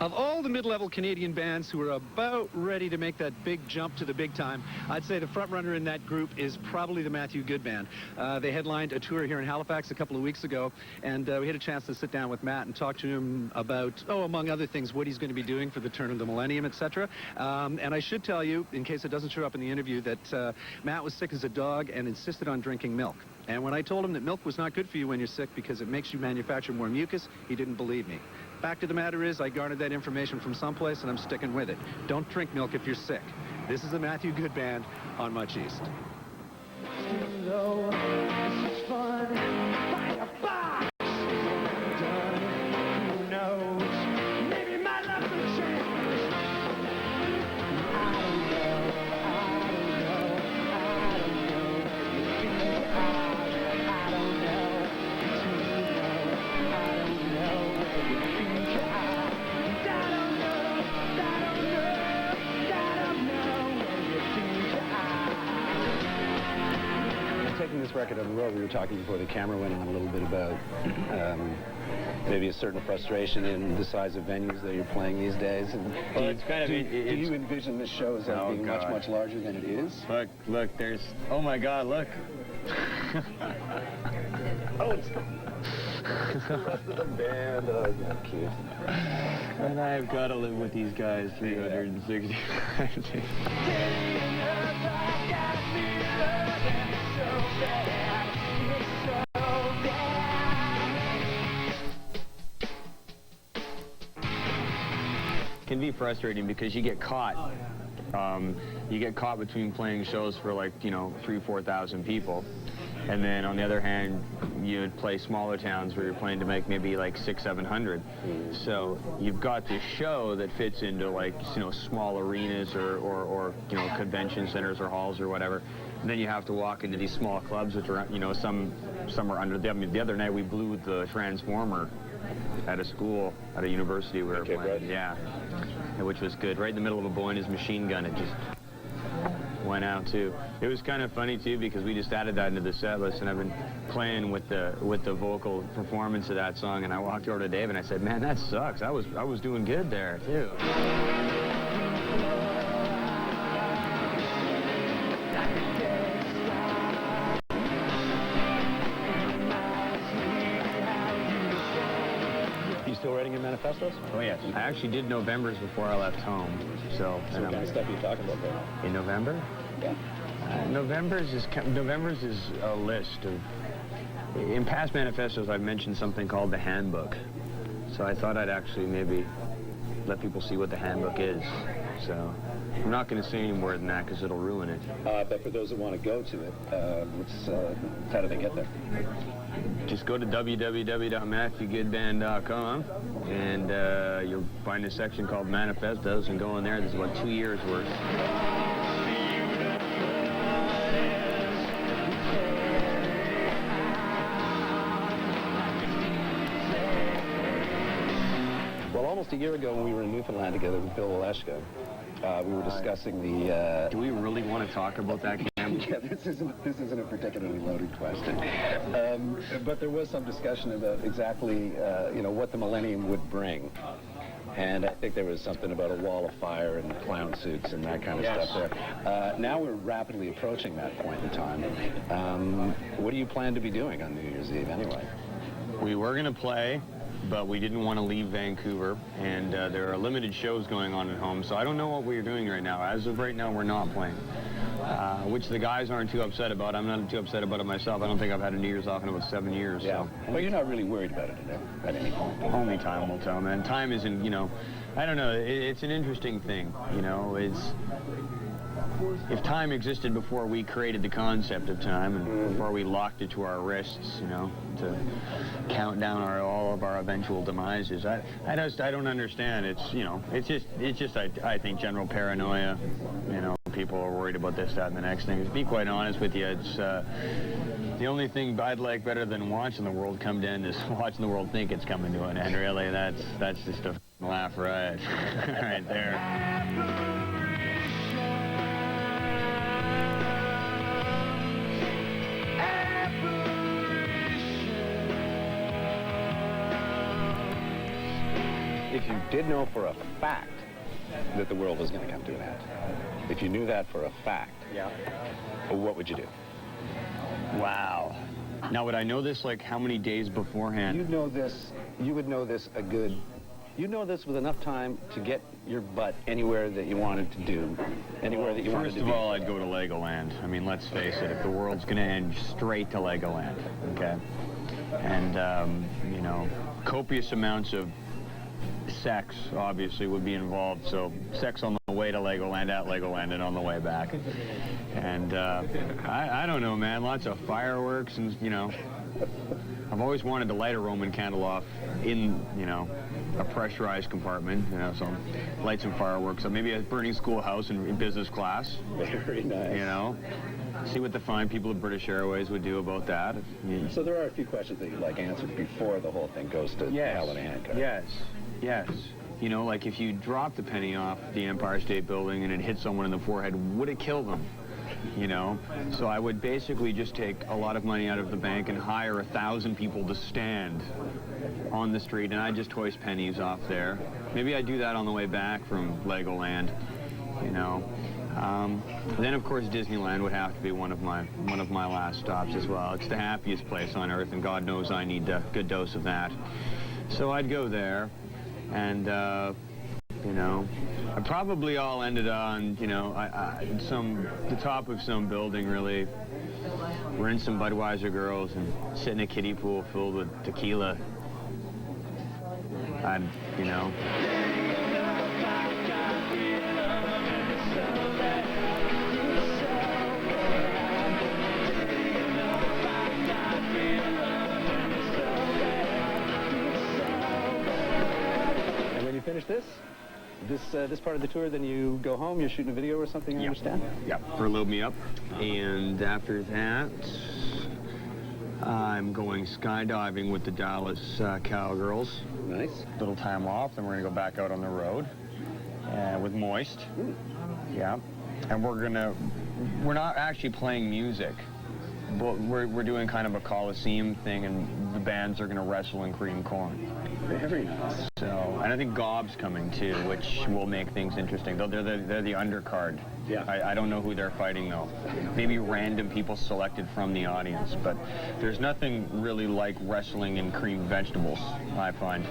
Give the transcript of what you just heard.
Of all the mid-level Canadian bands who are about ready to make that big jump to the big time, I'd say the front runner in that group is probably the Matthew Good Band. They headlined a tour here in Halifax a couple of weeks ago, and we had a chance to sit down with Matt and talk to him about, among other things, what he's going to be doing for the turn of the millennium, etc. And I should tell you, in case it doesn't show up in the interview, that Matt was sick as a dog and insisted on drinking milk. And when I told him that milk was not good for you when you're sick because it makes you manufacture more mucus, he didn't believe me. Fact of the matter is, I garnered that information from someplace, and I'm sticking with it. Don't drink milk if you're sick. This is the Matthew Good Band on Much East. Taking this record on the road, we were talking before the camera went on a little bit about maybe a certain frustration in the size of venues that you're playing these days. And do you envision this show as being much larger than it is? Look, there's, oh my God, look. Oh, it's the rest of the band. Oh, isn't that cute? And I've got to live with these guys 365 days. Can be frustrating because you get caught. You get caught between playing shows for like, 3,000–4,000 people. And then on the other hand, you'd play smaller towns where you're playing to make maybe like 600–700. So you've got this show that fits into like, small arenas or convention centers or halls or whatever. And then you have to walk into these small clubs, which are, some are under them. I mean, the other night we blew the Transformer at a school, at a university we were playing. Right. Yeah, which was good. Right in the middle of a boy and his machine gun, it just went out too. It was kind of funny too because we just added that into the set list, and I've been playing with the vocal performance of that song, and I walked over to Dave and I said, "Man, that sucks. I was doing good there too." Still writing your manifestos? Oh, yes. I actually did November's before I left home. So what kind of stuff are you talking about there? In November? Yeah. November's is a list of... In past manifestos, I've mentioned something called the handbook. So I thought I'd actually maybe let people see what the handbook is. So I'm not going to say any more than that because it'll ruin it. But for those that want to go to it, how do they get there? Just go to www.matthewgoodband.com and you'll find a section called Manifestos, and go in there. There's about 2 years worth. Well, almost a year ago when we were in Newfoundland together with Bill Waleshka, we were discussing the... Do we really want to talk about that, Cam? Yeah, this isn't a particularly loaded question. But there was some discussion about exactly, what the millennium would bring. And I think there was something about a wall of fire and clown suits and that kind of stuff there. Now we're rapidly approaching that point in time. What do you plan to be doing on New Year's Eve anyway? We were going to play, but we didn't want to leave Vancouver, and there are limited shows going on at home, so I don't know what we're doing right now. As of right now, we're not playing, which the guys aren't too upset about. I'm not too upset about it myself. I don't think I've had a New Year's off in about 7 years. Yeah, so. But you're not really worried about it at any point. Only time will tell, man. Time isn't, I don't know. It's an interesting thing, it's... If time existed before we created the concept of time and before we locked it to our wrists, to count down all of our eventual demises, I don't understand. It's just I think general paranoia. People are worried about this, that, and the next thing. To be quite honest with you, it's the only thing I'd like better than watching the world come to end is watching the world think it's coming to an end. Really, that's just a laugh riot right there. if you did know for a fact that the world was going to come to an end, if you knew that for a fact, Yeah. what would you do? Wow. Now, would I know this, like, how many days beforehand? You know this, you would know this you know this with enough time to get your butt anywhere that you wanted to do, anywhere that you wanted to be. First of all, I'd go to Legoland. I mean, let's face it, if the world's going to end, straight to Legoland, okay? And, you know, copious amounts of sex, obviously, would be involved. So, sex on the way to Legoland, at Legoland, and on the way back. And, I don't know, man, lots of fireworks and, you know, I've always wanted to light a Roman candle off in, you know, a pressurized compartment, you know, so light some fireworks. So maybe a burning schoolhouse in business class. Very nice. You know, see what the fine people of British Airways would do about that. So there are a few questions that you'd like answered before the whole thing goes to hell in a handcart. Yes, yes. You know, like if you dropped a penny off the Empire State Building and it hit someone in the forehead, would it kill them? You know, so I would basically just take a lot of money out of the bank and hire 1,000 people to stand on the street, and I'd just hoist pennies off there. Maybe I'd do that on the way back from Legoland, you know. Then of course Disneyland would have to be one of my last stops as well. It's the happiest place on earth, and God knows I need a good dose of that. So I'd go there, and you know, I probably all ended on, you know, the top of some building, really. Rinse some Budweiser girls and sit in a kiddie pool filled with tequila. I'd, you know. And when you finish this part of the tour, then you go home, you're shooting a video or something, I understand? Yeah, for Load Me Up. And after that, I'm going skydiving with the Dallas Cowgirls. Nice. Little time off, then we're gonna go back out on the road with Moist. Ooh. Yeah, and we're not actually playing music, but we're doing kind of a Coliseum thing, and the bands are gonna wrestle in cream corn. Very nice. So, and I think Gob's coming too, which will make things interesting. They're the undercard. Yeah. I don't know who they're fighting though. Maybe random people selected from the audience, but there's nothing really like wrestling in creamed vegetables, I find.